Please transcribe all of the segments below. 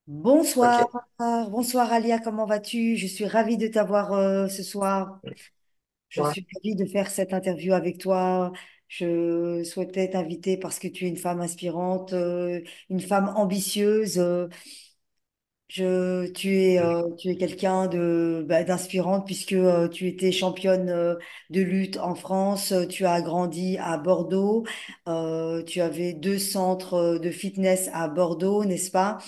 Bonsoir, Ok. bonsoir Alia, comment vas-tu? Je suis ravie de t'avoir ce soir. Je Ouais. suis ravie de faire cette interview avec toi. Je souhaitais t'inviter parce que tu es une femme inspirante, une femme ambitieuse. Tu es quelqu'un d'inspirante puisque tu étais championne de lutte en France. Tu as grandi à Bordeaux. Tu avais deux centres de fitness à Bordeaux, n'est-ce pas?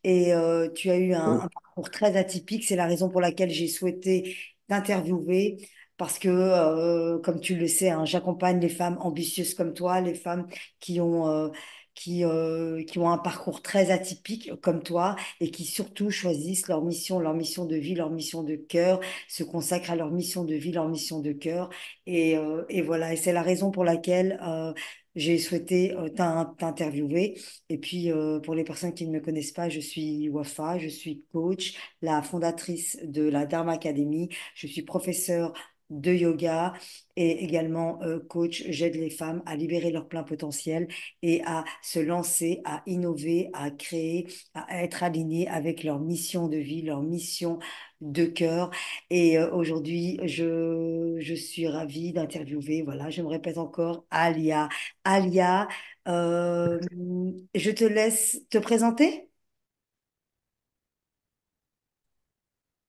Et tu as eu un parcours très atypique. C'est la raison pour laquelle j'ai souhaité t'interviewer. Parce que, comme tu le sais, hein, j'accompagne les femmes ambitieuses comme toi, les femmes qui ont, qui ont un parcours très atypique comme toi et qui surtout choisissent leur mission de vie, leur mission de cœur, se consacrent à leur mission de vie, leur mission de cœur. Et voilà, et c'est la raison pour laquelle j'ai souhaité t'interviewer. Et puis, pour les personnes qui ne me connaissent pas, je suis Wafa, je suis coach, la fondatrice de la Dharma Academy. Je suis professeure de yoga et également coach. J'aide les femmes à libérer leur plein potentiel et à se lancer, à innover, à créer, à être alignés avec leur mission de vie, leur mission de cœur. Et aujourd'hui, je suis ravie d'interviewer, voilà, je me répète encore, Alia. Alia, euh, je te laisse te présenter.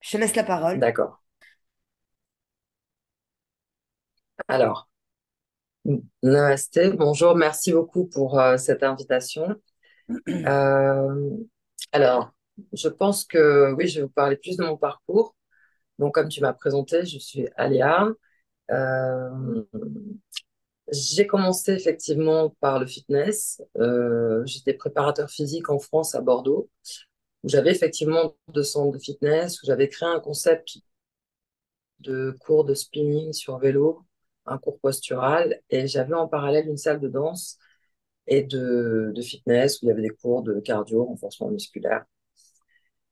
Je te laisse la parole. D'accord. Alors, Namasté, bonjour, merci beaucoup pour cette invitation. Euh, alors, je pense que oui, je vais vous parler plus de mon parcours. Donc, comme tu m'as présenté, je suis Aléa. Euh, j'ai commencé effectivement par le fitness. J'étais préparateur physique en France à Bordeaux, où j'avais effectivement deux centres de fitness, où j'avais créé un concept de cours de spinning sur vélo, un cours postural, et j'avais en parallèle une salle de danse et de fitness où il y avait des cours de cardio, renforcement musculaire.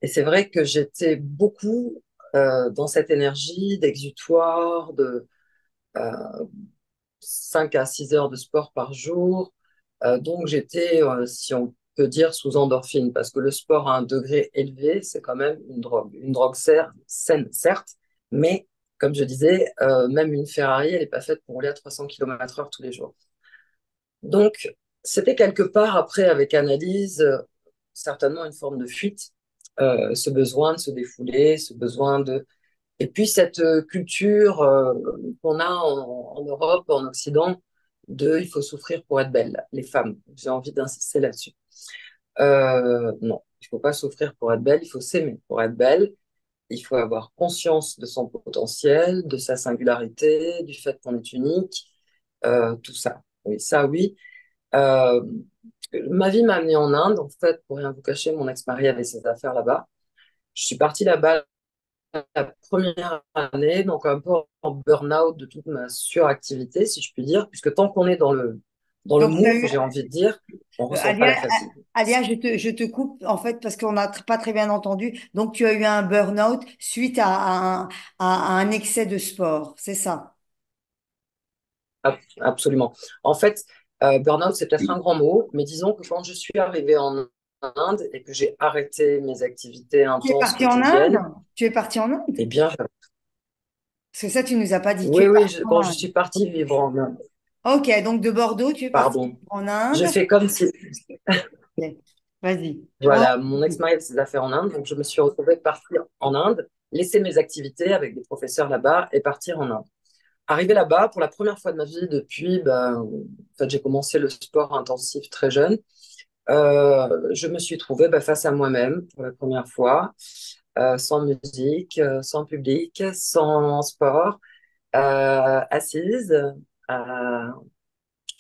Et c'est vrai que j'étais beaucoup dans cette énergie d'exutoire, de euh, 5 à 6 heures de sport par jour. Donc j'étais, si on peut dire, sous endorphine, parce que le sport à un degré élevé, c'est quand même une drogue. Une drogue saine, certes, mais comme je disais, même une Ferrari, elle n'est pas faite pour rouler à 300 km/h tous les jours. Donc, c'était quelque part, après, avec analyse, certainement une forme de fuite, ce besoin de se défouler, ce besoin de... Et puis cette culture qu'on a en Europe, en Occident, de il faut souffrir pour être belle, les femmes. J'ai envie d'insister là-dessus. Non, il faut pas souffrir pour être belle, il faut s'aimer pour être belle. Il faut avoir conscience de son potentiel, de sa singularité, du fait qu'on est unique, tout ça. Oui, ça, oui. Euh, ma vie m'a amenée en Inde, en fait, pour rien vous cacher, mon ex-mari avait ses affaires là-bas. Je suis partie là-bas la première année, donc un peu en burn-out de toute ma suractivité, si je puis dire, puisque tant qu'on est dans le Donc, tu as move, eu, j'ai envie de dire, on ressent pas Alia, la fatigue. Alia, je te coupe en fait parce qu'on n'a pas très bien entendu. Donc, tu as eu un burn-out suite à un excès de sport, c'est ça? Absolument. En fait, burn-out, c'est peut-être un grand mot, mais disons que quand je suis arrivée en Inde et que j'ai arrêté mes activités Tu es intenses parti en Inde? quotidiennes, Tu es parti en Inde? eh bien, Parce que ça, tu nous as pas dit. Tu oui, es oui, parti en quand je Inde. suis partie vivre en Inde, Ok, donc de Bordeaux, tu es parti pardon, en je Inde. fais comme si, Ok, vas-y. Oh, voilà, mon ex-mari avait ses affaires en Inde, donc je me suis retrouvée partir en Inde, laisser mes activités avec des professeurs là-bas et partir en Inde. Arrivé là-bas, pour la première fois de ma vie depuis, ben, en fait, j'ai commencé le sport intensif très jeune. Je me suis trouvée ben, face à moi-même pour la première fois, sans musique, sans public, sans sport, assise, à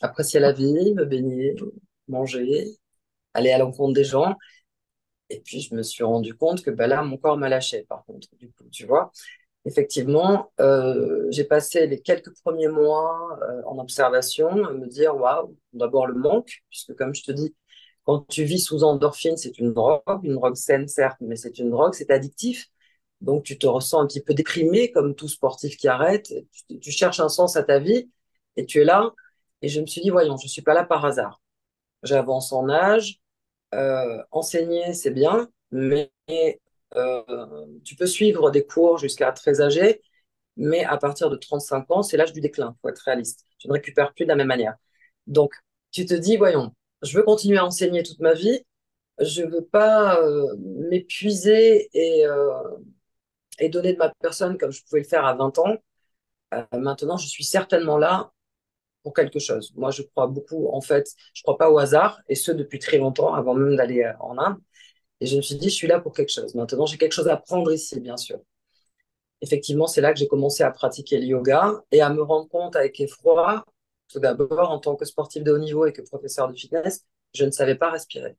apprécier la vie, me baigner, manger, aller à l'encontre des gens. Et puis, je me suis rendu compte que ben là, mon corps m'a lâché, par contre, du coup, tu vois. Effectivement, j'ai passé les quelques premiers mois en observation, à me dire, waouh, d'abord le manque, puisque comme je te dis, quand tu vis sous endorphine, c'est une drogue saine, certes, mais c'est une drogue, c'est addictif. Donc, tu te ressens un petit peu déprimé, comme tout sportif qui arrête. Tu cherches un sens à ta vie et tu es là. Et je me suis dit, voyons, je ne suis pas là par hasard. J'avance en âge, enseigner, c'est bien, mais tu peux suivre des cours jusqu'à très âgé, mais à partir de 35 ans, c'est l'âge du déclin, il faut être réaliste. Tu ne récupères plus de la même manière. Donc, tu te dis, voyons, je veux continuer à enseigner toute ma vie, je ne veux pas m'épuiser et donner de ma personne comme je pouvais le faire à 20 ans. Maintenant, je suis certainement là pour quelque chose. Moi, je crois beaucoup, en fait, je ne crois pas au hasard, et ce depuis très longtemps, avant même d'aller en Inde. Et je me suis dit, je suis là pour quelque chose. Maintenant, j'ai quelque chose à prendre ici, bien sûr. Effectivement, c'est là que j'ai commencé à pratiquer le yoga et à me rendre compte avec effroi, tout d'abord, en tant que sportif de haut niveau et que professeur de fitness, je ne savais pas respirer.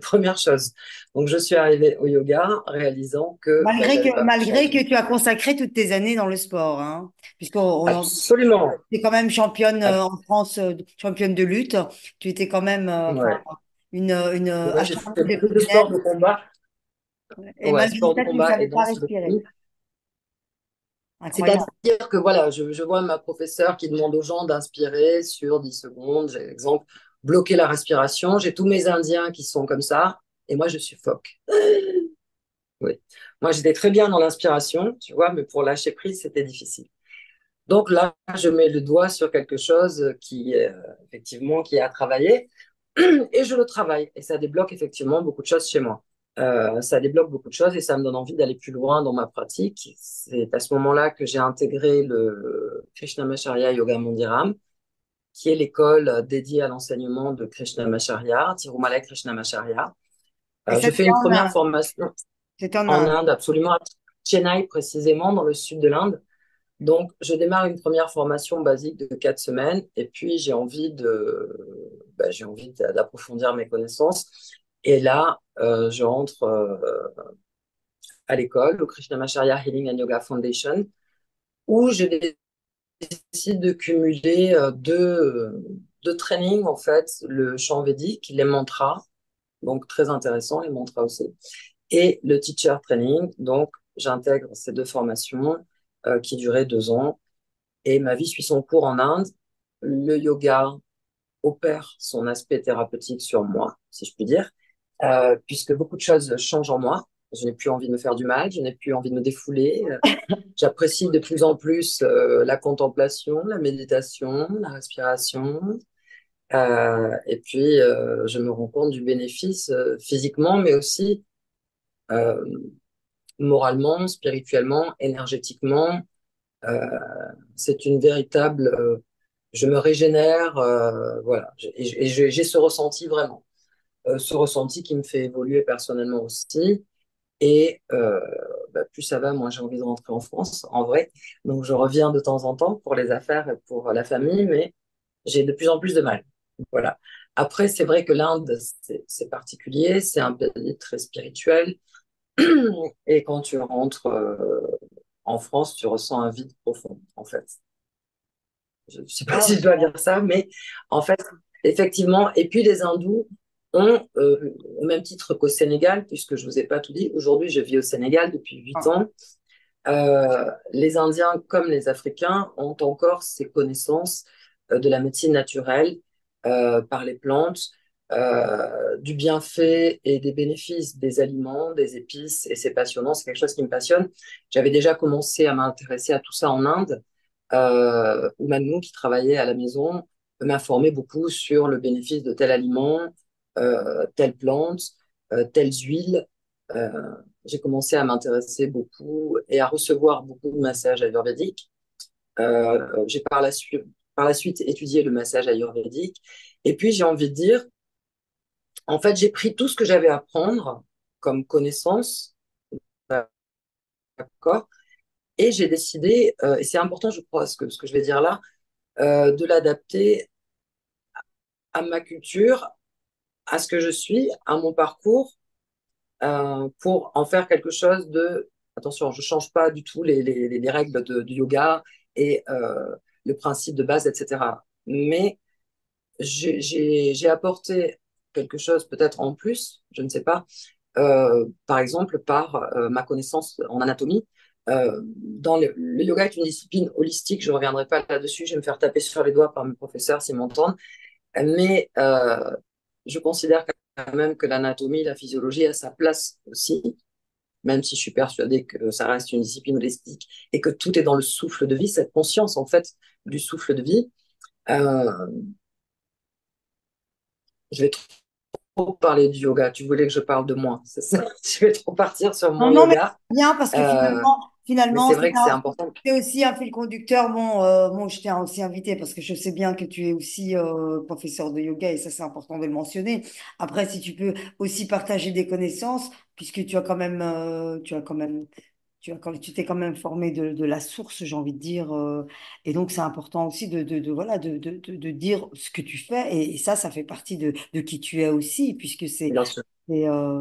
Première chose. Donc, je suis arrivée au yoga réalisant que ben, j'avais pas Malgré changé. que tu as consacré toutes tes années dans le sport, hein, Absolument. tu es quand même championne en France, championne de lutte. Tu étais quand même, enfin, Ouais. une Ouais, j'ai acharnée fait de beaucoup de fitness. sport de combat. Et Ouais, malgré sport de ça, tu ne combat et savais pas danse respirer. depuis. Incroyable. C'est-à-dire que voilà, je vois ma professeure qui demande aux gens d'inspirer sur 10 secondes. J'ai l'exemple, bloquer la respiration. J'ai tous mes Indiens qui sont comme ça et moi je suffoque. Oui. Moi j'étais très bien dans l'inspiration, tu vois, mais pour lâcher prise, c'était difficile. Donc là, je mets le doigt sur quelque chose qui, effectivement, qui est à travailler et je le travaille et ça débloque effectivement beaucoup de choses chez moi. Ça débloque beaucoup de choses et ça me donne envie d'aller plus loin dans ma pratique. C'est à ce moment-là que j'ai intégré le Krishnamacharya Yoga Mandiram, qui est l'école dédiée à l'enseignement de Krishnamacharya, Tirumala Krishnamacharya. Et ça, Je fais c'était une en première Inde. formation C'était en en Inde. Inde, absolument à Chennai précisément, dans le sud de l'Inde. Donc, je démarre une première formation basique de 4 semaines et puis j'ai envie d'approfondir mes connaissances. Et là, je rentre à l'école, au Krishnamacharya Healing and Yoga Foundation, où je décide de cumuler deux trainings, en fait, le chant védique, les mantras, donc très intéressant, les mantras aussi, et le teacher training. Donc, j'intègre ces deux formations qui duraient 2 ans. Et ma vie suit son cours en Inde. Le yoga opère son aspect thérapeutique sur moi, si je puis dire, puisque beaucoup de choses changent en moi. Je n'ai plus envie de me faire du mal, je n'ai plus envie de me défouler. J'apprécie de plus en plus la contemplation, la méditation, la respiration. Et puis, je me rends compte du bénéfice physiquement, mais aussi euh, moralement, spirituellement, énergétiquement. Euh, c'est une véritable je me régénère, voilà. J'ai ce ressenti vraiment, ce ressenti qui me fait évoluer personnellement aussi. Et plus ça va, moins j'ai envie de rentrer en France, en vrai. Donc je reviens de temps en temps pour les affaires et pour la famille, mais j'ai de plus en plus de mal. Voilà. Après, c'est vrai que l'Inde, c'est particulier, c'est un pays très spirituel. Et quand tu rentres en France, tu ressens un vide profond, en fait. Je ne sais pas Ah si je oui. dois dire ça, mais en fait, effectivement, et puis les hindous ont, au même titre qu'au Sénégal, puisque je ne vous ai pas tout dit, aujourd'hui je vis au Sénégal depuis 8 ans, les Indiens comme les Africains ont encore ces connaissances de la médecine naturelle par les plantes, du bienfait et des bénéfices des aliments, des épices, et c'est passionnant, c'est quelque chose qui me passionne. J'avais déjà commencé à m'intéresser à tout ça en Inde, où Manou, qui travaillait à la maison, m'informait beaucoup sur le bénéfice de tel aliment, telle plante, telles huiles. Euh, j'ai commencé à m'intéresser beaucoup et à recevoir beaucoup de massages ayurvédiques. J'ai par la suite étudié le massage ayurvédique. Et puis, j'ai envie de dire, en fait, j'ai pris tout ce que j'avais à apprendre comme connaissance, d'accord, et j'ai décidé, et c'est important, je crois, ce que je vais dire là, de l'adapter à ma culture, à ce que je suis, à mon parcours, pour en faire quelque chose de... Attention, je ne change pas du tout les règles du yoga et le principe de base, etc. Mais j'ai apporté quelque chose peut-être en plus, je ne sais pas, par exemple par ma connaissance en anatomie. Dans le yoga est une discipline holistique, je ne reviendrai pas là-dessus, je vais me faire taper sur les doigts par mes professeurs s'ils m'entendent, mais je considère qu'à même que l'anatomie, la physiologie a sa place aussi, même si je suis persuadée que ça reste une discipline holistique et que tout est dans le souffle de vie, cette conscience en fait du souffle de vie. Euh, je vais trop parler du yoga. Tu voulais que je parle de moi, c'est ça? Je vais trop partir sur Non, mon non, mais yoga. c'est bien parce que Euh, mais finalement, c'est vrai que c'est important. c'est aussi un fil conducteur. Bon, moi, je t'ai aussi invité parce que je sais bien que tu es aussi professeur de yoga et ça, c'est important de le mentionner. Après, si tu peux aussi partager des connaissances, puisque tu t'es quand même formé de la source, j'ai envie de dire. Et donc, c'est important aussi voilà, de dire ce que tu fais. Et ça fait partie de qui tu es aussi, puisque Bien sûr.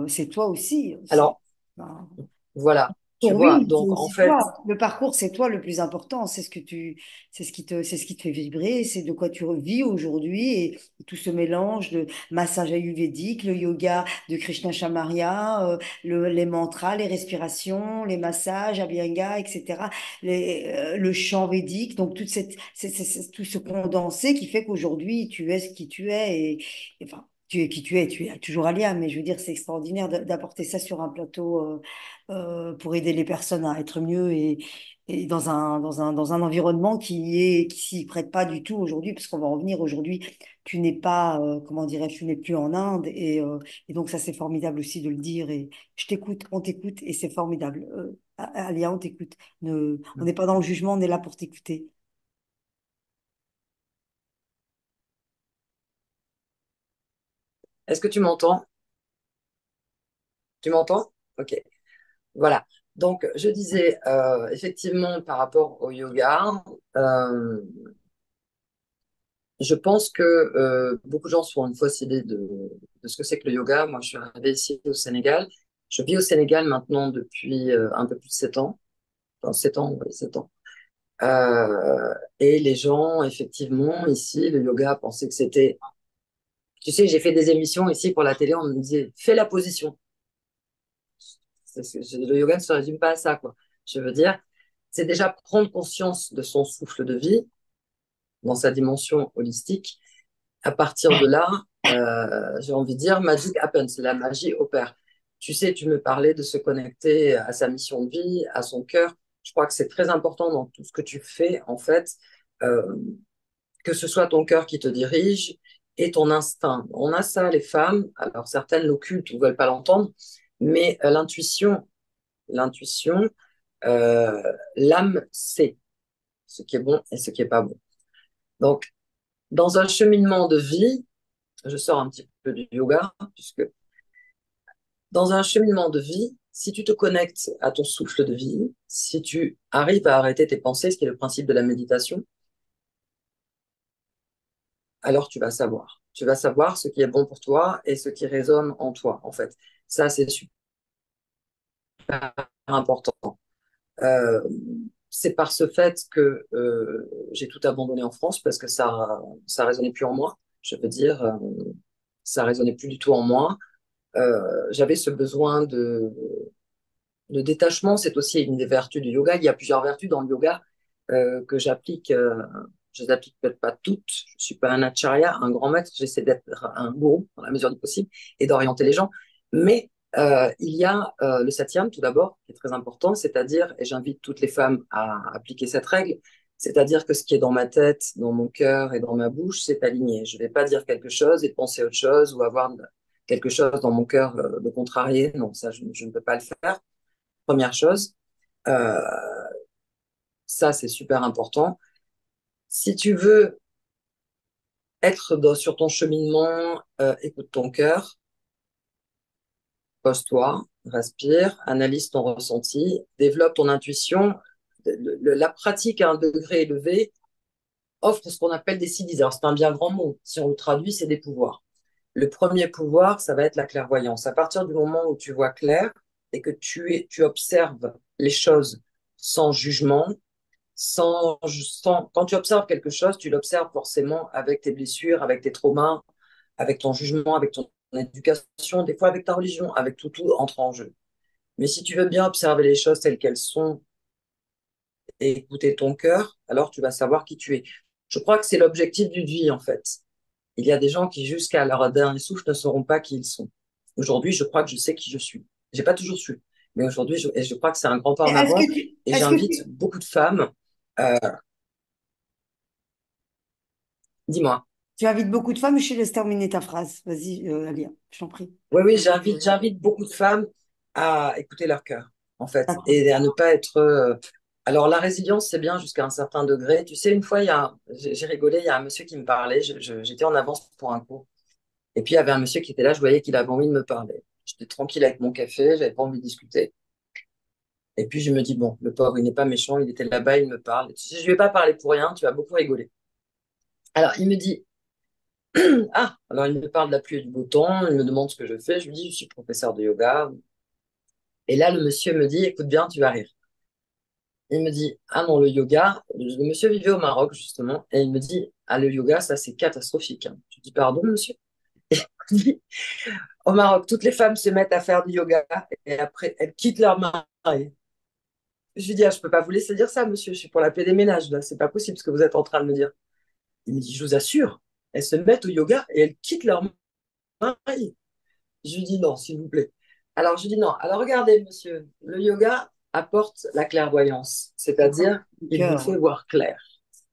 c'est toi aussi. Alors, Ben, voilà, tu vois, oui, c'est donc en aussi fait, toi. Le parcours, c'est toi le plus important. C'est ce qui te fait vibrer. C'est de quoi tu vis aujourd'hui et tout ce mélange de massage ayurvédique, le yoga de Krishna Shamarya, les mantras, les respirations, les massages, Abhyanga, etc. Le chant védique. Donc, tout ce condensé qui fait qu'aujourd'hui, tu es ce qui tu es enfin, tu es qui tu es toujours Alia, mais je veux dire, c'est extraordinaire d'apporter ça sur un plateau. Pour aider les personnes à être mieux et dans un environnement qui s'y prête pas du tout aujourd'hui, parce qu'on va en venir aujourd'hui, tu n'es pas, comment dirais-je, tu n'es plus en Inde et donc ça c'est formidable aussi de le dire et je t'écoute, on t'écoute et c'est formidable. Alia, on t'écoute. On n'est pas dans le jugement, on est là pour t'écouter. est-ce que tu m'entends? Tu m'entends? Ok, voilà. Donc, je disais, effectivement, par rapport au yoga, euh, je pense que beaucoup de gens sont une fausse idée de ce que c'est que le yoga. Moi, je suis arrivée ici au Sénégal. Je vis au Sénégal maintenant depuis un peu plus de 7 ans. Enfin, 7 ans, oui, 7 ans. Et les gens, effectivement, ici, le yoga pensaient que c'était... Tu sais, j'ai fait des émissions ici pour la télé, on me disait, fais la position. Le yoga ne se résume pas à ça, quoi. Je veux dire, c'est déjà prendre conscience de son souffle de vie dans sa dimension holistique. À partir de là, j'ai envie de dire, magic happens, la magie opère. Tu sais, tu me parlais de se connecter à sa mission de vie, à son cœur. Je crois que c'est très important dans tout ce que tu fais, en fait, euh, que ce soit ton cœur qui te dirige et ton instinct. On a ça, les femmes, alors certaines l'occultent ou veulent pas l'entendre, mais l'intuition, euh, l'âme sait ce qui est bon et ce qui est pas bon. Donc, dans un cheminement de vie, je sors un petit peu du yoga, puisque dans un cheminement de vie, si tu te connectes à ton souffle de vie, si tu arrives à arrêter tes pensées, ce qui est le principe de la méditation, alors tu vas savoir. Tu vas savoir ce qui est bon pour toi et ce qui résonne en toi, en fait. Ça, c'est super important. Euh, c'est par ce fait que j'ai tout abandonné en France parce que ça résonnait plus en moi. Je veux dire, ça résonnait plus du tout en moi. J'avais ce besoin de détachement. C'est aussi une des vertus du yoga. Il y a plusieurs vertus dans le yoga que j'applique. Je les applique peut-être pas toutes. Je suis pas un acharya, un grand maître. J'essaie d'être un gourou dans la mesure du possible et d'orienter les gens. Mais il y a le satyam tout d'abord, qui est très important, c'est-à-dire, et j'invite toutes les femmes à appliquer cette règle, c'est-à-dire que ce qui est dans ma tête, dans mon cœur et dans ma bouche, c'est aligné. Je ne vais pas dire quelque chose et penser autre chose ou avoir quelque chose dans mon cœur de contrarié. Non, ça, je ne peux pas le faire. Première chose, euh, ça, c'est super important. Si tu veux être sur ton cheminement, écoute ton cœur, pose-toi, respire, analyse ton ressenti, développe ton intuition. La pratique à un degré élevé offre ce qu'on appelle des CDs. Alors, c'est un bien grand mot. Si on le traduit, c'est des pouvoirs. Le premier pouvoir, ça va être la clairvoyance. À partir du moment où tu vois clair et que tu observes les choses sans jugement, quand tu observes quelque chose, tu l'observes forcément avec tes blessures, avec tes traumas, avec ton jugement, avec ton éducation, des fois avec ta religion, avec tout entre en jeu. Mais si tu veux bien observer les choses telles qu'elles sont et écouter ton cœur, alors tu vas savoir qui tu es. Je crois que c'est l'objectif d'une vie, en fait. il y a des gens qui, jusqu'à leur dernier souffle, ne sauront pas qui ils sont. Aujourd'hui, je crois que je sais qui je suis. J'ai pas toujours su, mais aujourd'hui, et je crois que c'est un grand pas Et en Est-ce avant. que tu, Et est-ce que j'invite tu, beaucoup de femmes. euh, Dis-moi. tu invites beaucoup de femmes? Je te laisse terminer ta phrase. Vas-y, Alia, je t'en prie. Oui, oui, j'invite beaucoup de femmes à écouter leur cœur, en fait, D'accord. et à ne pas être. Alors, la résilience, c'est bien jusqu'à un certain degré. Tu sais, une fois, j'ai rigolé, il y a un monsieur qui me parlait. J'étais en avance pour un cours. Et puis, il y avait un monsieur qui était là, je voyais qu'il avait envie de me parler. J'étais tranquille avec mon café, j'avais pas envie de discuter. Et puis, je me dis, bon, le pauvre, il n'est pas méchant, il était là-bas, il me parle. Tu sais, je lui ai pas parlé pour rien, tu vas beaucoup rigoler. Alors, il me dit, ah, alors il me parle de la pluie et du beau temps, il me demande ce que je fais. Je lui dis, je suis professeur de yoga. Et là, le monsieur me dit, écoute bien, tu vas rire. Il me dit, ah non, le yoga, le monsieur vivait au Maroc, justement, et il me dit, ah, le yoga, ça, c'est catastrophique, hein. Je dis, pardon, monsieur. Il dit, au Maroc, toutes les femmes se mettent à faire du yoga et après, elles quittent leur mari. Je lui dis, ah, je peux pas vous laisser dire ça, monsieur, je suis pour la paix des ménages, là, c'est pas possible ce que vous êtes en train de me dire. Il me dit, je vous assure, elles se mettent au yoga et elles quittent leur mari. Je lui dis, non, s'il vous plaît. Alors, je lui dis, non, alors regardez, monsieur, le yoga apporte la clairvoyance, c'est-à-dire, Du il vous cœur, fait ouais. voir clair.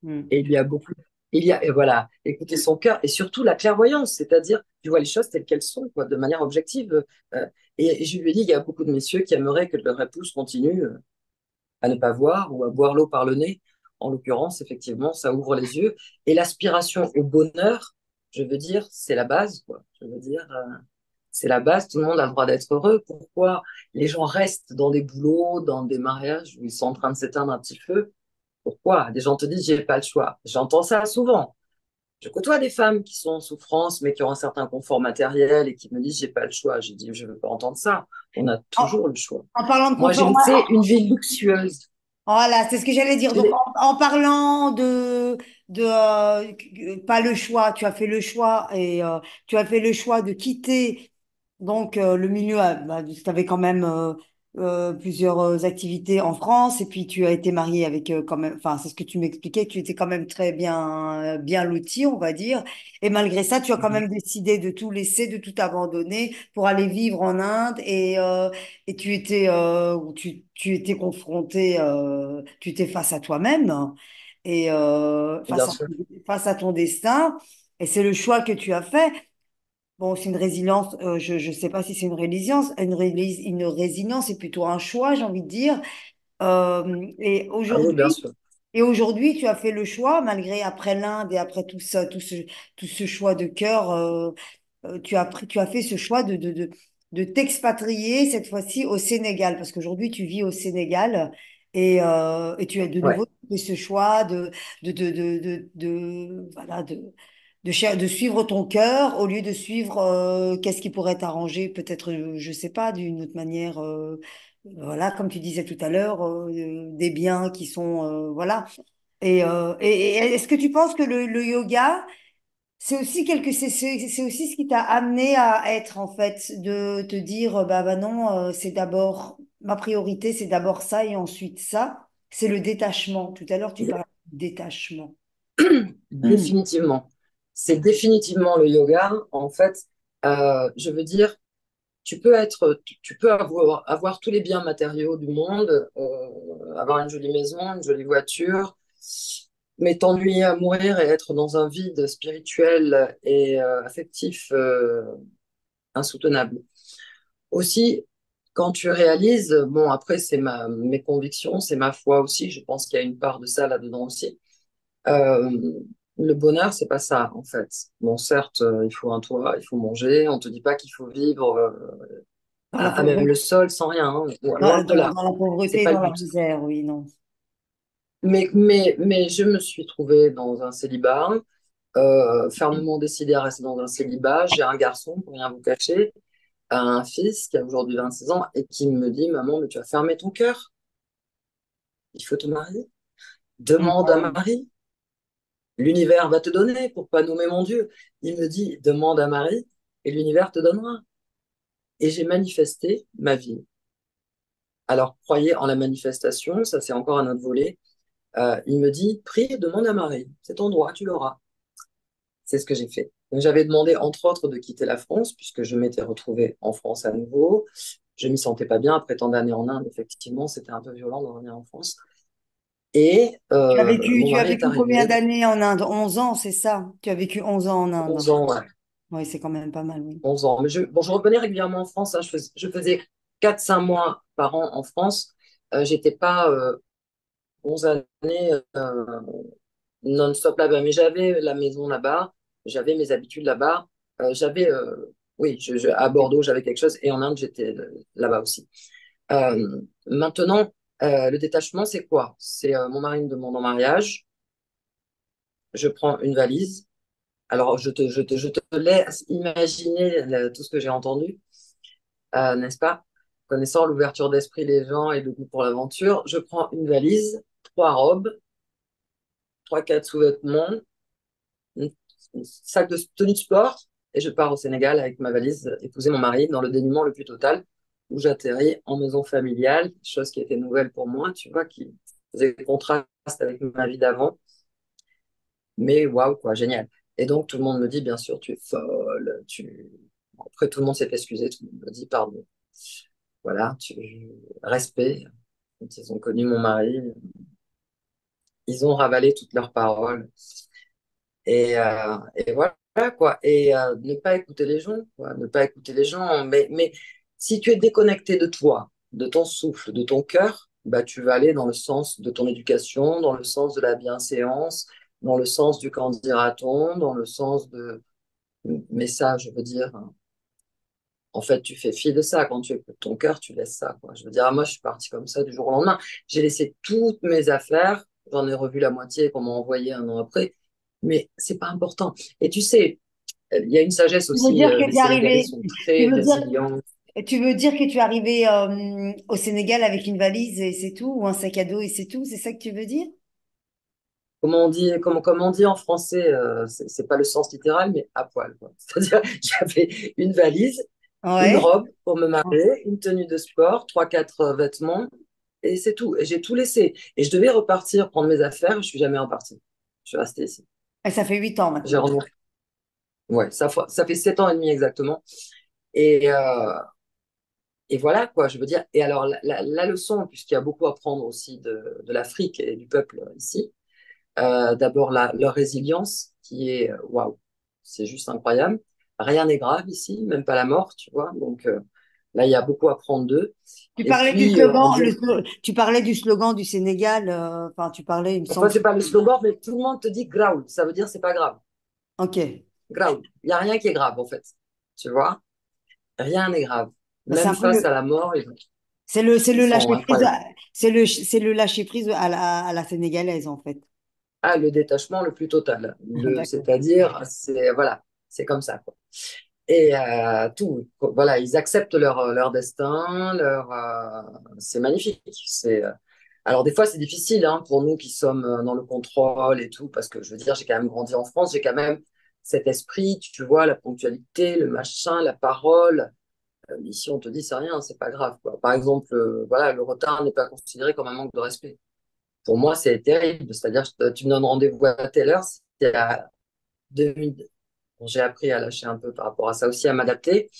Hmm. Et il y a beaucoup, et voilà, écouter son cœur et surtout la clairvoyance, c'est-à-dire, tu vois les choses telles qu'elles sont, quoi, de manière objective. Euh, et je lui ai dit, il y a beaucoup de messieurs qui aimeraient que leur épouse continue à ne pas voir ou à boire l'eau par le nez. En l'occurrence, effectivement, ça ouvre les yeux. Et l'aspiration au bonheur, je veux dire, c'est la base, quoi. Je veux dire, c'est la base, tout le monde a le droit d'être heureux. Pourquoi les gens restent dans des boulots, dans des mariages où ils sont en train de s'éteindre un petit feu? Pourquoi? Des gens te disent, j'ai pas le choix. J'entends ça souvent. Je côtoie des femmes qui sont en souffrance, mais qui ont un certain confort matériel et qui me disent, j'ai pas le choix. J'ai dit, je veux pas entendre ça. On a En, toujours le choix. en parlant de Moi, j'ai, confort, tu sais, une vie luxueuse. voilà, c'est ce que j'allais dire. Donc, J'ai- en parlant pas le choix, tu as fait le choix et tu as fait le choix de quitter donc le milieu. Bah, tu avais quand même plusieurs activités en France et puis tu as été marié avec quand même. Enfin, c'est ce que tu m'expliquais. Tu étais quand même très bien loti, on va dire. Et malgré ça, tu as quand même décidé de tout laisser, de tout abandonner pour aller vivre en Inde et tu étais confronté, tu étais face à toi-même et Bien sûr. face à ton destin. Et c'est le choix que tu as fait. Bon, c'est une résilience, je ne sais pas si c'est une résilience, une résilience, c'est plutôt un choix, j'ai envie de dire. Euh, et Ah oui, bien aujourd'hui, sûr. et aujourd'hui, tu as fait le choix, malgré après l'Inde et après tout ça, tout ce choix de cœur, tu as fait ce choix de t'expatrier cette fois-ci au Sénégal, parce qu'aujourd'hui tu vis au Sénégal et tu as de Ouais, nouveau fait ce choix voilà, de suivre ton cœur au lieu de suivre qu'est-ce qui pourrait t'arranger, peut-être, je sais pas, d'une autre manière. Voilà, comme tu disais tout à l'heure, des biens qui sont, voilà. Et est-ce que tu penses que le yoga, c'est aussi ce qui t'a amené à être, en fait, de te dire, bah non, c'est d'abord, ma priorité, c'est d'abord ça et ensuite ça. C'est le détachement. Tout à l'heure, tu parlais de détachement. définitivement. C'est définitivement le yoga. En fait, je veux dire, tu peux avoir tous les biens matériaux du monde, avoir une jolie maison, une jolie voiture, mais t'ennuyer à mourir et être dans un vide spirituel et affectif insoutenable. Aussi, quand tu réalises, bon, après, mes convictions, c'est ma foi aussi, je pense qu'il y a une part de ça là-dedans aussi. Euh, le bonheur, c'est pas ça, en fait. Bon, certes, il faut un toit, il faut manger, on te dit pas qu'il faut vivre Dans la à même le pauvreté, sol sans rien, hein, loin de là. dans la C'est pauvreté, pas le dans la but. misère, oui, non. Mais je me suis trouvée dans un célibat, fermement décidée à rester dans un célibat. J'ai un garçon, pour rien vous cacher, un fils qui a aujourd'hui 26 ans et qui me dit, maman, mais tu as fermé ton cœur, il faut te marier. Demande à Mm. Marie, l'univers va te donner pour pas nommer mon Dieu. Il me dit, demande à Marie et l'univers te donnera. Et j'ai manifesté ma vie. Alors, croyez en la manifestation, ça c'est encore un autre volet. Il me dit, prie et demande à Marie. C'est ton droit, tu l'auras. c'est ce que j'ai fait. Donc, j'avais demandé, entre autres, de quitter la France, puisque je m'étais retrouvée en France à nouveau. Je m'y sentais pas bien après tant d'années en Inde, effectivement, c'était un peu violent de revenir en France. Et mon Tu as mari est vécu combien arrivé, d'années en Inde? 11 ans, c'est ça? Tu as vécu 11 ans en Inde. 11 ans, ouais, Oui, c'est quand même pas mal, oui. 11 ans. Mais bon, je revenais régulièrement en France, hein. Je faisais 4-5 mois par an en France. J'étais pas 11 années non-stop là-bas, mais j'avais la maison là-bas, j'avais mes habitudes là-bas, j'avais, oui, à Bordeaux, j'avais quelque chose, et en Inde, j'étais là-bas aussi. Maintenant, le détachement, c'est quoi? C'est mon mari me demande en mariage, je prends une valise. Alors, je te laisse imaginer tout ce que j'ai entendu, n'est-ce pas? Connaissant l'ouverture d'esprit des gens et le goût pour l'aventure, je prends une valise, 3 robes, 3, 4 sous-vêtements, un sac de tenue de sport, et je pars au Sénégal avec ma valise, épouser mon mari dans le dénuement le plus total, où j'atterris en maison familiale, chose qui était nouvelle pour moi, tu vois, qui faisait contraste avec ma vie d'avant. Mais waouh, quoi, génial. Et donc, tout le monde me dit, bien sûr, tu es folle. Après, tout le monde s'est excusé, tout le monde me dit, pardon. Voilà, respect. Quand ils ont connu mon mari, ils ont ravalé toutes leurs paroles. Et voilà, quoi. Et ne pas écouter les gens, quoi. Ne pas écouter les gens. Mais si tu es déconnecté de toi, de ton souffle, de ton cœur, bah, tu vas aller dans le sens de ton éducation, dans le sens de la bienséance, dans le sens du qu'en dira-t-on, dans le sens de... Mais ça, je veux dire, en fait, tu fais fi de ça. Quand tu écoutes ton cœur, tu laisses ça, quoi. Je veux dire, moi, je suis partie comme ça du jour au lendemain. J'ai laissé toutes mes affaires. J'en ai revu la moitié qu'on m'a envoyé un an après. Mais c'est pas important. Et tu sais, il y a une sagesse Tu veux aussi. dire que Les tu es Sénégalais arrivé, sont tu très veux dire, résilients. tu veux dire que tu es arrivé au Sénégal avec une valise et c'est tout, ou un sac à dos et c'est tout, c'est ça que tu veux dire? Comment on dit en français, c'est pas le sens littéral, mais à poil, quoi. C'est-à-dire, j'avais une valise, une Ouais. robe pour me marier, une tenue de sport, 3, 4 vêtements, et c'est tout. Et j'ai tout laissé. Et je devais repartir prendre mes affaires, je suis jamais repartie. Je suis restée ici. Et ça fait 8 ans J'ai maintenant. renoncé. Ouais, ça fait 7 ans et demi exactement. Et, voilà, quoi, je veux dire. Et alors, la leçon, puisqu'il y a beaucoup à prendre aussi de l'Afrique et du peuple ici, d'abord, leur résilience qui est waouh, c'est juste incroyable. Rien n'est grave ici, même pas la mort, tu vois. Donc là, il y a beaucoup à prendre d'eux. Tu Et parlais du puis, on slogan, dit, tu parlais du slogan du Sénégal, enfin, tu parlais, il me enfin, semble. c'est pas le slogan, mais tout le monde te dit graoul. Ça veut dire c'est pas grave. Ok. Graoul. Il y a rien qui est grave, en fait. Tu vois, rien n'est grave. Bah, c'est Même un peu face à la mort, c'est ils le sont lâcher prise, incroyables. c'est le lâcher prise à la sénégalaise, en fait. Ah, le détachement le plus total. D'accord. C'est-à-dire, voilà, c'est comme ça, quoi. Et tout, voilà, ils acceptent leur destin, c'est magnifique. Alors des fois c'est difficile hein, pour nous qui sommes dans le contrôle et tout, parce que je veux dire, j'ai quand même grandi en France, j'ai quand même cet esprit, tu vois, la ponctualité, le machin, la parole. Ici on te dit c'est rien, c'est pas grave, quoi. Par exemple, voilà, le retard n'est pas considéré comme un manque de respect. Pour moi c'est terrible, c'est-à-dire tu me donnes rendez-vous à telle heure, c'est à 2000. Bon, j'ai appris à lâcher un peu par rapport à ça aussi, à m'adapter.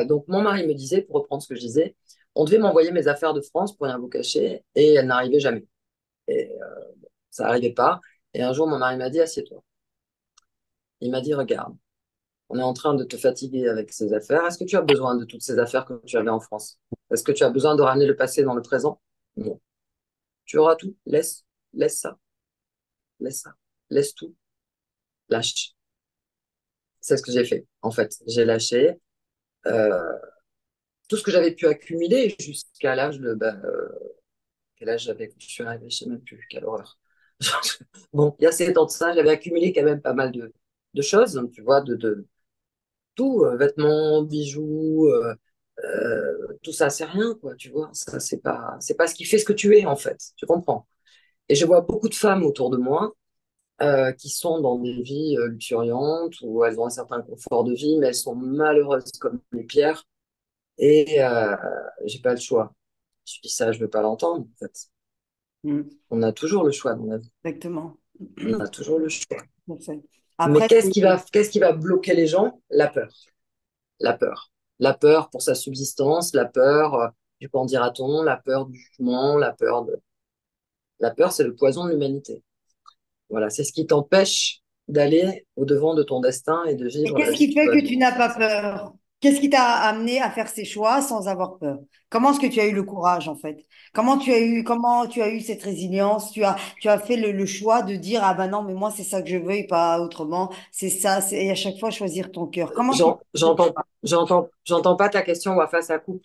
Donc, mon mari me disait, pour reprendre ce que je disais, on devait m'envoyer mes affaires de France pour rien vous cacher, et elles n'arrivaient jamais. Et ça n'arrivait pas. Et un jour, mon mari m'a dit, assieds-toi. Il m'a dit, regarde, on est en train de te fatiguer avec ces affaires. Est-ce que tu as besoin de toutes ces affaires que tu avais en France? Est-ce que tu as besoin de ramener le passé dans le présent? Non. Tu auras tout. Laisse ça. Laisse ça. Laisse tout. Lâche. C'est ce que j'ai fait. En fait, j'ai lâché tout ce que j'avais pu accumuler jusqu'à l'âge de, quel âge j'avais quand je suis arrivée, je sais même plus, quelle horreur. Bon, il y a 7 ans de ça, j'avais accumulé quand même pas mal de choses, tu vois, de tout, vêtements, bijoux, tout ça, c'est rien, quoi, tu vois. Ça, c'est pas ce qui fait ce que tu es, en fait, tu comprends. Et je vois beaucoup de femmes autour de moi qui sont dans des vies luxuriantes, où elles ont un certain confort de vie, mais elles sont malheureuses comme les pierres, et j'ai pas le choix. Je dis ça, je veux pas l'entendre, en fait. Mm. On a toujours le choix dans la vie. Exactement. On a toujours le choix. Tout à fait. Mais Après, qu'est-ce qui va bloquer les gens? La peur. La peur. La peur pour sa subsistance, la peur du qu'en dira-t-on, la peur du jugement, la peur, c'est le poison de l'humanité. Voilà, c'est ce qui t'empêche d'aller au-devant de ton destin et de et vivre la qu'est-ce vie qui que tu fait dois que tu vivre, en n'as fait. pas peur? Qu'est-ce qui t'a amené à faire ces choix sans avoir peur? Comment est-ce que tu as eu le courage, en fait? Comment tu as eu cette résilience? Tu as fait le choix de dire, ah ben non, mais moi, c'est ça que je veux et pas autrement. C'est ça, et à chaque fois choisir ton cœur. Comment tu fais ce choix? J'entends pas ta question, Wafa, ça coupe.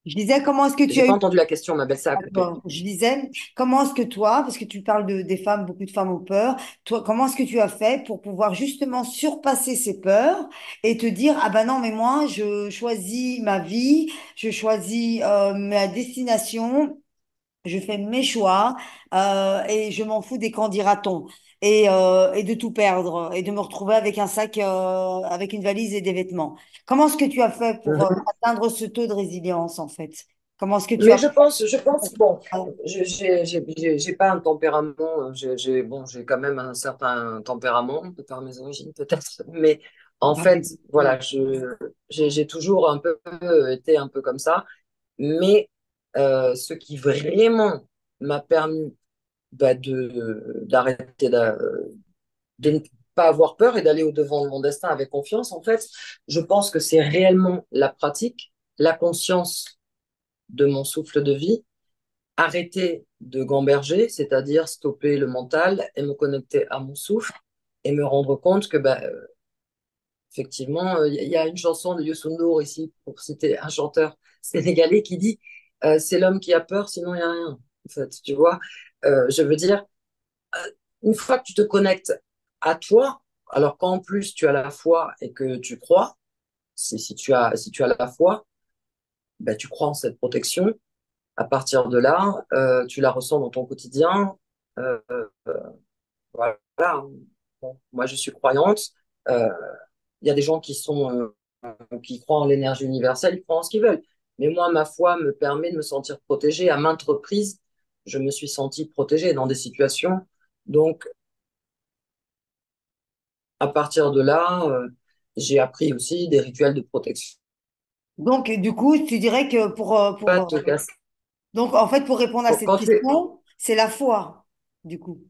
Je disais, comment est-ce que tu J'ai as pas eu. entendu la question, ma belle, ça a coupé. D'accord. Je disais, comment est-ce que toi, parce que tu parles des femmes, beaucoup de femmes ont peur, toi, comment est-ce que tu as fait pour pouvoir justement surpasser ces peurs et te dire, ah ben non, mais moi, je choisis ma vie, je choisis ma destination, je fais mes choix et je m'en fous des qu'en dira-t-on et de tout perdre et de me retrouver avec un sac, avec une valise et des vêtements. Comment est-ce que tu as fait pour Mhm. atteindre ce taux de résilience en fait? Comment est-ce que tu Mais as je pense, bon, fait? j'ai pas un tempérament, bon, j'ai quand même un certain tempérament, de par mes origines peut-être, mais en Bah fait, oui, oui. voilà, j'ai toujours un peu été un peu comme ça, mais ce qui vraiment m'a permis d'arrêter de ne pas avoir peur et d'aller au-devant de mon destin avec confiance, en fait, je pense que c'est réellement la pratique, la conscience de mon souffle de vie, arrêter de gamberger, c'est-à-dire stopper le mental et me connecter à mon souffle et me rendre compte que, effectivement, il y a une chanson de Youssou N'Dour ici, pour citer un chanteur sénégalais, qui dit c'est l'homme qui a peur, sinon il n'y a rien. En fait, tu vois, je veux dire, une fois que tu te connectes à toi, alors qu'en plus tu as la foi et que tu crois, si tu as la foi, tu crois en cette protection. À partir de là, tu la ressens dans ton quotidien. Euh, voilà. Bon, moi, je suis croyante. Euh, Il y a des gens qui croient en l'énergie universelle, ils croient en ce qu'ils veulent. Mais moi, ma foi me permet de me sentir protégée. À maintes reprises, je me suis sentie protégée dans des situations. Donc, à partir de là, j'ai appris aussi des rituels de protection. Donc, du coup, tu dirais que Pas te casser. donc, en fait, pour répondre à cette Quand tu es question, c'est la foi, du coup.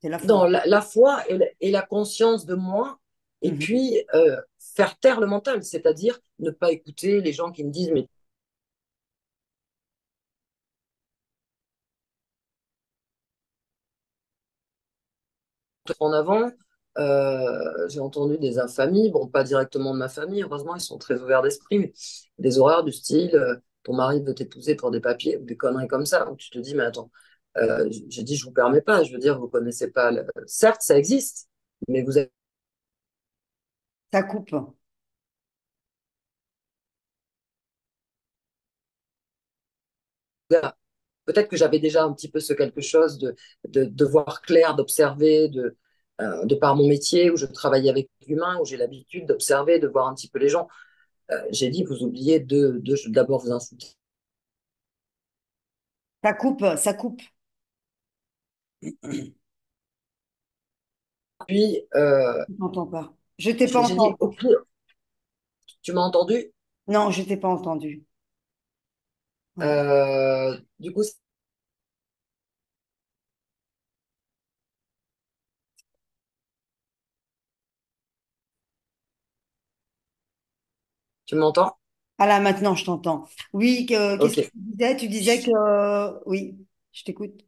C'est la dans foi. la foi et la conscience de moi, et Mhm. puis faire taire le mental, c'est-à-dire ne pas écouter les gens qui me disent, mais en avant. J'ai entendu des infamies, bon, pas directement de ma famille, heureusement, ils sont très ouverts d'esprit, mais des horreurs du style ton mari veut t'épouser pour des papiers ou des conneries comme ça, où tu te dis, mais attends, j'ai dit, je vous permets pas, je veux dire, vous connaissez pas. Certes, ça existe, mais vous avez. Ça coupe. Peut-être que j'avais déjà un petit peu ce quelque chose de voir clair, d'observer, de par mon métier où je travaille avec l'humain, où j'ai l'habitude d'observer, de voir un petit peu les gens. J'ai dit, vous oubliez d'abord vous insulter. Ça coupe, ça coupe. Puis, Je t'entends pas. Je t'ai pas j'ai dit, entendu. au pire, tu m'as entendu? Non, je t'ai pas entendu. Ouais. Du coup, tu m'entends? Ah là, maintenant, je t'entends. Oui, qu'est-ce que Ok. tu disais? Tu disais que... oui, je t'écoute.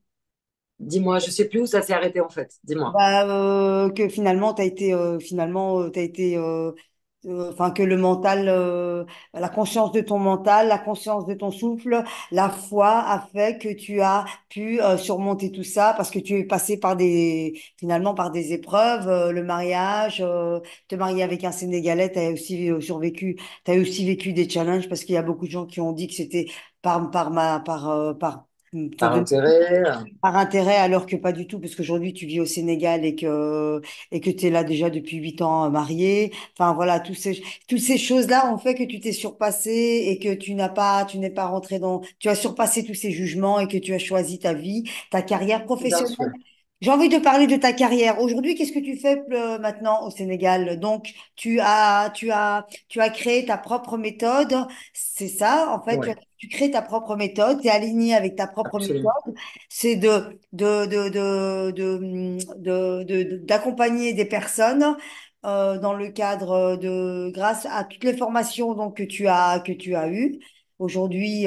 Dis-moi, je sais plus où ça s'est arrêté en fait. Dis-moi. Bah, que finalement, t'as été, enfin, que le mental, la conscience de ton mental, la conscience de ton souffle, la foi a fait que tu as pu surmonter tout ça parce que tu es passé par finalement, par des épreuves, le mariage, te marier avec un Sénégalais, t'as aussi vécu des challenges parce qu'il y a beaucoup de gens qui ont dit que c'était te Par donner intérêt. par intérêt, alors que pas du tout, parce qu'aujourd'hui tu vis au Sénégal et que tu es là déjà depuis 8 ans marié. Enfin voilà, toutes ces choses-là ont fait que tu t'es surpassé et que tu n'es pas rentré tu as surpassé tous ces jugements et que tu as choisi ta vie, ta carrière Bien professionnelle. sûr. J'ai envie de parler de ta carrière. Aujourd'hui, qu'est-ce que tu fais maintenant au Sénégal? Donc, tu as créé ta propre méthode. C'est ça, en fait, Oui, tu crées ta propre méthode. Tu es aligné avec ta propre absolument. méthode. C'est d'accompagner des personnes dans le cadre grâce à toutes les formations donc que tu as eues. Aujourd'hui,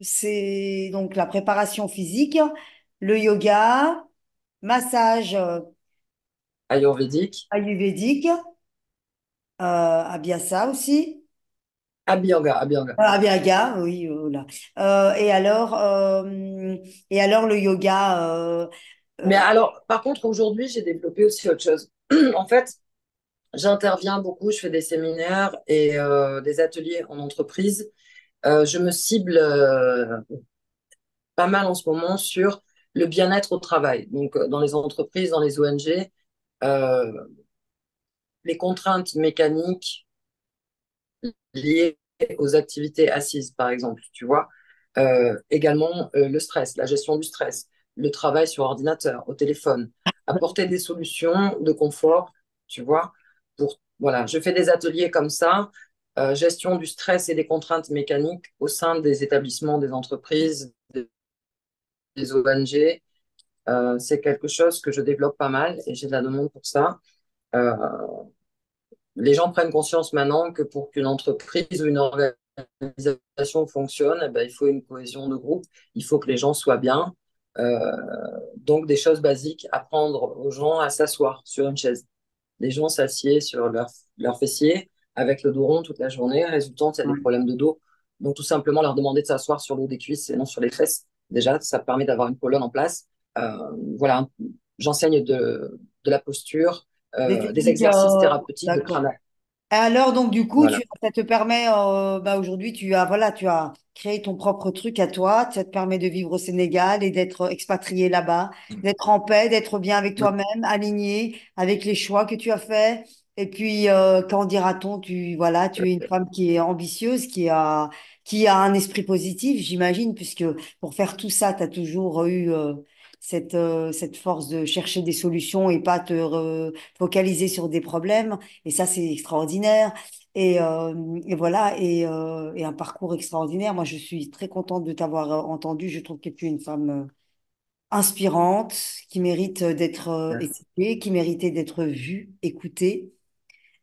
c'est donc la préparation physique, le yoga, massage Ayurvédique, ayurvédique, Abhyasa aussi. Abhyanga, Abhyanga. Abhyanga, oui, là. Euh, et alors, euh, et alors le yoga, Mais euh, alors, par contre, aujourd'hui, j'ai développé aussi autre chose. En fait, j'interviens beaucoup, je fais des séminaires et des ateliers en entreprise. Je me cible pas mal en ce moment sur le bien-être au travail. Donc, dans les entreprises, dans les ONG, euh, les contraintes mécaniques liées aux activités assises, par exemple, tu vois. Également, le stress, la gestion du stress, le travail sur ordinateur, au téléphone, apporter des solutions de confort, tu vois. Voilà, je fais des ateliers comme ça, gestion du stress et des contraintes mécaniques au sein des établissements, des entreprises, des ONG. C'est quelque chose que je développe pas mal et j'ai de la demande pour ça. Euh, les gens prennent conscience maintenant que pour qu'une entreprise ou une organisation fonctionne, eh ben, il faut une cohésion de groupe, il faut que les gens soient bien. Euh, donc, des choses basiques, apprendre aux gens à s'asseoir sur une chaise. Les gens s'assiedent sur leur fessier avec le dos rond toute la journée. Résultant, il y a des ouais. problèmes de dos. Donc, tout simplement, leur demander de s'asseoir sur le haut des cuisses et non sur les fesses. Déjà, ça permet d'avoir une colonne en place. Voilà, j'enseigne de la posture, Des des techniques, exercices thérapeutiques de d'accord. travail. Et alors, donc, du coup, Voilà. ça te permet, aujourd'hui, tu as créé ton propre truc à toi. Ça te permet de vivre au Sénégal et d'être expatrié là-bas, d'être en paix, d'être bien avec toi-même, aligné avec les choix que tu as faits. Et puis, qu'en dira-t-on? Voilà, tu es une femme qui est ambitieuse, qui a un esprit positif, j'imagine, puisque pour faire tout ça, tu as toujours eu, cette force de chercher des solutions et pas te focaliser sur des problèmes. Et ça, c'est extraordinaire. Et voilà, et un parcours extraordinaire. Moi, je suis très contente de t'avoir entendu. Je trouve que tu es une femme inspirante, qui mérite d'être Merci. écoutée, qui méritait d'être vue, écoutée.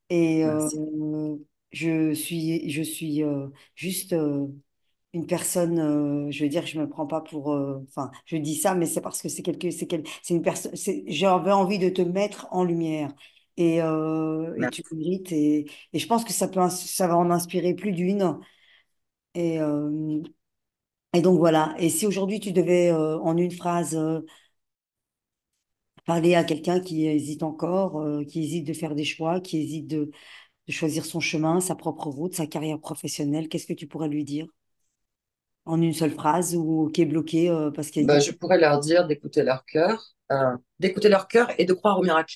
Et Merci. je suis juste une personne, je veux dire, je me prends pas pour, enfin, je dis ça, mais c'est parce que c'est une personne, j'avais envie de te mettre en lumière. Et tu Merci. mérites, et je pense que ça va en inspirer plus d'une. Et, euh, et donc voilà. Et si aujourd'hui tu devais, en une phrase, parler à quelqu'un qui hésite encore, qui hésite de faire des choix, qui hésite de choisir son chemin, sa propre route, sa carrière professionnelle, qu'est-ce que tu pourrais lui dire? En une seule phrase ou qui est bloqué parce qu'il y a Ben, quelque je pourrais leur dire d'écouter leur cœur et de croire au miracle.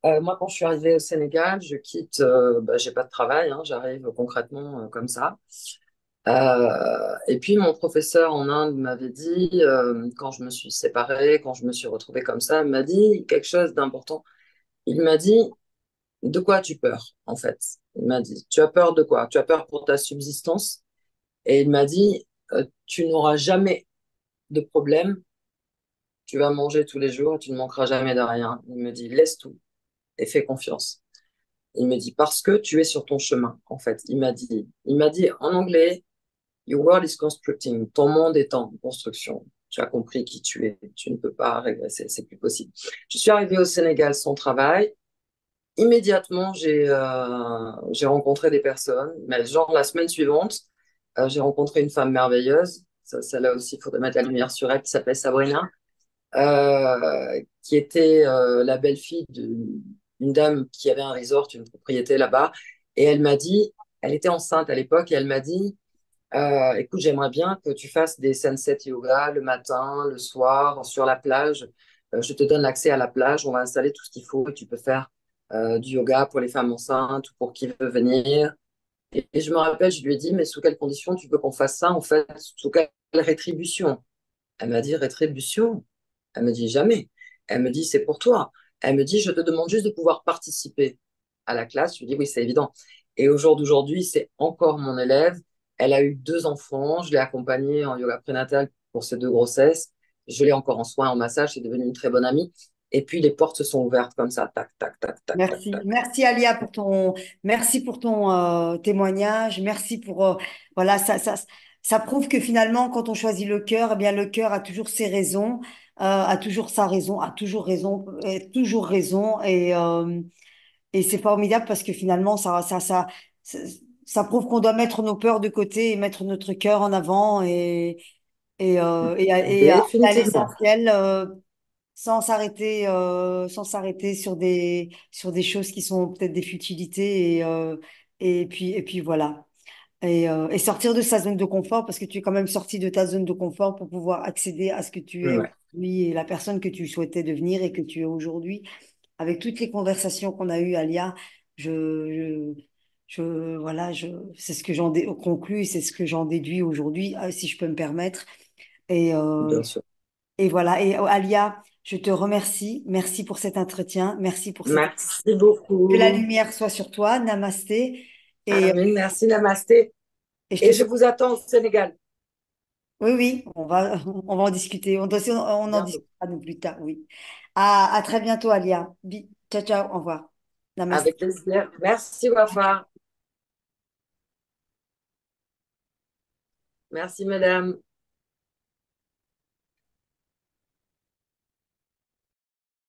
Moi, quand je suis arrivée au Sénégal, je quitte, ben, j'ai pas de travail, hein, j'arrive concrètement comme ça. Et puis mon professeur en Inde m'avait dit, quand je me suis séparée, quand je me suis retrouvée comme ça, il m'a dit quelque chose d'important. Il m'a dit, de quoi as-tu peur, en fait? Il m'a dit, tu as peur de quoi? Tu as peur pour ta subsistance? Et il m'a dit, tu n'auras jamais de problème, tu vas manger tous les jours, tu ne manqueras jamais de rien. Il me dit, laisse tout et fais confiance. Il me dit, parce que tu es sur ton chemin, en fait. Il m'a dit en anglais, your world is constructing. Ton monde est en construction. Tu as compris qui tu es. Tu ne peux pas régresser. C'est plus possible. Je suis arrivée au Sénégal sans travail. Immédiatement, j'ai rencontré des personnes. Mais genre, la semaine suivante, j'ai rencontré une femme merveilleuse. Ça, celle-là aussi, il faudrait mettre la lumière sur elle, qui s'appelle Sabrina, qui était la belle-fille d'une dame qui avait un resort, une propriété là-bas. Et elle m'a dit, elle était enceinte à l'époque, et elle m'a dit, écoute, j'aimerais bien que tu fasses des sunset yoga le matin, le soir, sur la plage. Je te donne l'accès à la plage, on va installer tout ce qu'il faut et tu peux faire du yoga pour les femmes enceintes ou pour qui veut venir. Et je me rappelle, je lui ai dit, mais sous quelles conditions tu veux qu'on fasse ça, en fait, sous quelle rétribution? Elle m'a dit, rétribution? Elle me dit jamais. Elle me dit c'est pour toi. Elle me dit je te demande juste de pouvoir participer à la classe. Je lui dis oui, c'est évident. Et au jour d'aujourd'hui, c'est encore mon élève. Elle a eu 2 enfants. Je l'ai accompagnée en yoga prénatal pour ses 2 grossesses. Je l'ai encore en soins, en massage. C'est devenu une très bonne amie. Et puis les portes se sont ouvertes comme ça, tac, tac, tac, tac, tac, Merci, tac. merci Alia merci pour ton témoignage, merci pour voilà ça prouve que finalement quand on choisit le cœur, eh bien le cœur a toujours ses raisons, a toujours sa raison, a toujours raison et c'est formidable parce que finalement ça, ça prouve qu'on doit mettre nos peurs de côté et mettre notre cœur en avant et à Définitivement. l'essentiel. Sans s'arrêter sur des choses qui sont peut-être des futilités et puis voilà. Et sortir de sa zone de confort parce que tu es quand même sorti de ta zone de confort pour pouvoir accéder à ce que tu es Ouais, aujourd'hui et la personne que tu souhaitais devenir et que tu es aujourd'hui. Avec toutes les conversations qu'on a eues, Alia, je, voilà, c'est ce que conclus, c'est ce que j'en déduis aujourd'hui, si je peux me permettre. Et, bien sûr. et voilà. Et Alia, je te remercie. Merci pour cet entretien. Merci pour cette... Merci Que la beaucoup. lumière soit sur toi. Namasté. Et, Amin, merci, namasté. et je te Et je souhaite... vous attends au Sénégal Oui, oui, on va en discuter. On en bientôt. discutera nous plus tard, oui. À très bientôt, Alia. Ciao, ciao. Au revoir. Avec Namasté. plaisir. Merci, Wafa. Merci, madame.